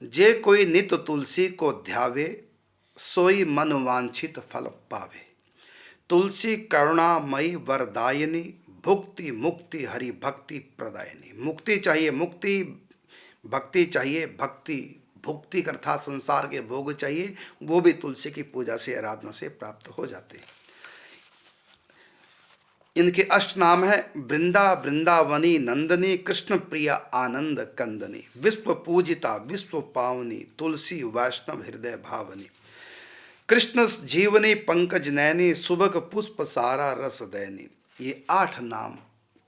जे कोई नित तुलसी को ध्यावे, सोई मन वांछित फल पावे। तुलसी करुणामयी वरदायिनी, भुक्ति मुक्ति हरि भक्ति प्रदायिनी। मुक्ति चाहिए मुक्ति, भक्ति चाहिए भक्ति, भुक्ति अर्थात संसार के भोग चाहिए, वो भी तुलसी की पूजा से आराधना से प्राप्त हो जाते हैं। इनके अष्ट नाम है वृंदा वृंदावनी नंदनी, कृष्ण प्रिया आनंद कंदनी, विश्व पूजिता विश्व पावनी, तुलसी वैष्णव हृदय भावनी। कृष्ण जीवनी पंकज नैनी, सुबक पुष्प सारा रस दैनी। ये 8 नाम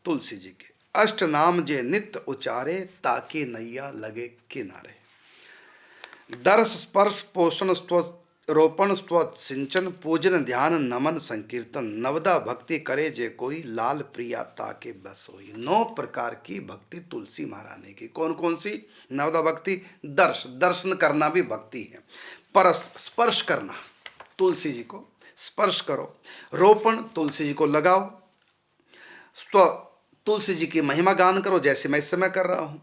तुलसी जी के। अष्ट नाम जे नित्य उचारे, ताकि नैया लगे किनारे। दर्श स्पर्श पोषण स्व रोपण स्व सिंचन, पूजन ध्यान नमन संकीर्तन, नवदा भक्ति करे जे कोई, लाल प्रिया ताके बस होई। 9 प्रकार की भक्ति तुलसी महारानी की। कौन कौन सी? नवदा भक्ति, दर्शन करना भी भक्ति है। परस स्पर्श करना, तुलसी जी को स्पर्श करो। रोपण, तुलसी जी को लगाओ। स्व, तुलसी जी की महिमा गान करो, जैसे मैं इस समय कर रहा हूं।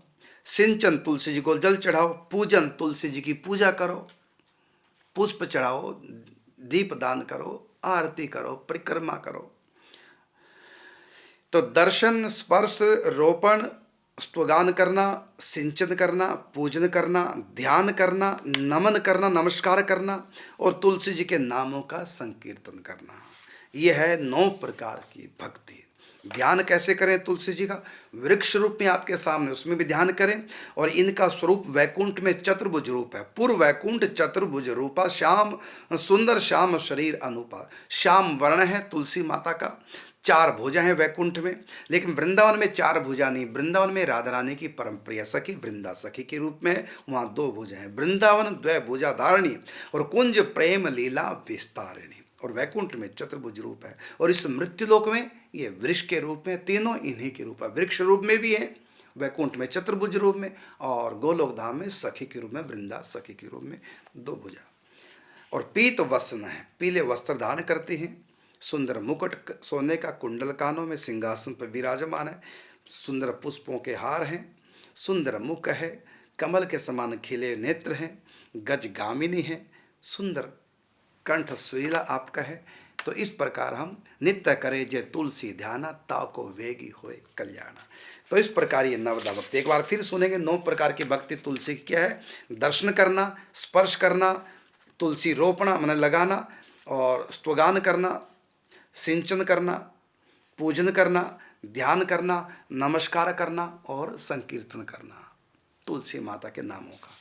सिंचन, तुलसी जी को जल चढ़ाओ। पूजन, तुलसी जी की पूजा करो, पुष्प चढ़ाओ, दीप दान करो, आरती करो, परिक्रमा करो। तो दर्शन, स्पर्श, रोपण, स्तुगान करना, सिंचन करना, पूजन करना, ध्यान करना, नमन करना, नमस्कार करना और तुलसी जी के नामों का संकीर्तन करना। यह है 9 प्रकार की भक्ति। ध्यान कैसे करें तुलसी जी का? वृक्ष रूप में आपके सामने, उसमें भी ध्यान करें। और इनका स्वरूप वैकुंठ में चतुर्भुज रूप है। पूर्व वैकुंठ चतुर्भुज रूपा, श्याम सुंदर श्याम शरीर अनुपा। श्याम वर्ण है तुलसी माता का। 4 भुजा हैं वैकुंठ में, लेकिन वृंदावन में 4 भुजा नहीं। वृंदावन में राधा रानी की परम प्रिय सखी वृंदा सखी के रूप में, वहाँ 2 भुजा हैं। वृंदावन द्वै भुजा धारणी और कुंज प्रेम लीला विस्तारिणी। और वैकुंठ में चतुर्भुज रूप है। और इस मृत्युलोक में ये वृक्ष के रूप में, तीनों इन्हीं के रूप है। वृक्ष रूप में भी है, वैकुंठ में चतुर्भुज रूप में, और गोलोक धाम में सखी के रूप में, वृंदा सखी के रूप में 2 भुजा। और पीत वसन है, पीले वस्त्र धारण करती हैं। सुंदर मुकुट, सोने का कुंडल कानों में, सिंहासन पर विराजमान है। सुंदर पुष्पों के हार हैं, सुंदर मुख है, कमल के समान खिले नेत्र हैं, गजगामिनी है, सुंदर कंठ सुरीला आपका है। तो इस प्रकार हम नित्य करे जे तुलसी ध्याना, ताको वेगी होए कल्याणा। तो इस प्रकार ये नवदा भक्ति एक बार फिर सुनेंगे। 9 प्रकार की भक्ति तुलसी की क्या है? दर्शन करना, स्पर्श करना, तुलसी रोपना मैंने लगाना, और स्तुगान करना, सिंचन करना, पूजन करना, ध्यान करना, नमस्कार करना और संकीर्तन करना तुलसी माता के नामों का।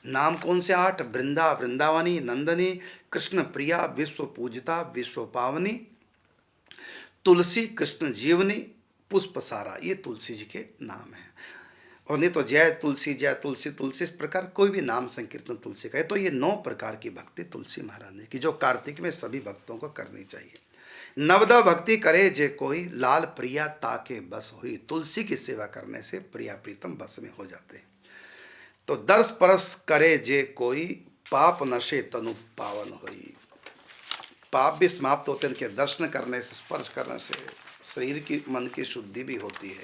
नाम कौन से 8? वृंदा वृंदावनी नंदनी, कृष्ण प्रिया विश्व पूजिता विश्व पावनी, तुलसी कृष्ण जीवनी, पुष्प सारा। ये तुलसी जी के नाम है। और नहीं तो जय तुलसी जय तुलसी तुलसी, इस प्रकार कोई भी नाम संकीर्तन तुलसी का है। तो ये 9 प्रकार की भक्ति तुलसी महारानी की, जो कार्तिक में सभी भक्तों को करनी चाहिए। नवदा भक्ति करे जे कोई, लाल प्रिया ताके बस हुई। तुलसी की सेवा करने से प्रिया प्रीतम बस में हो जाते हैं। तो दर्श परस करे जे कोई, पाप नशे तनु पावन होई। पाप भी समाप्त होते हैं इनके दर्शन करने से, स्पर्श करने से शरीर की मन की शुद्धि भी होती है।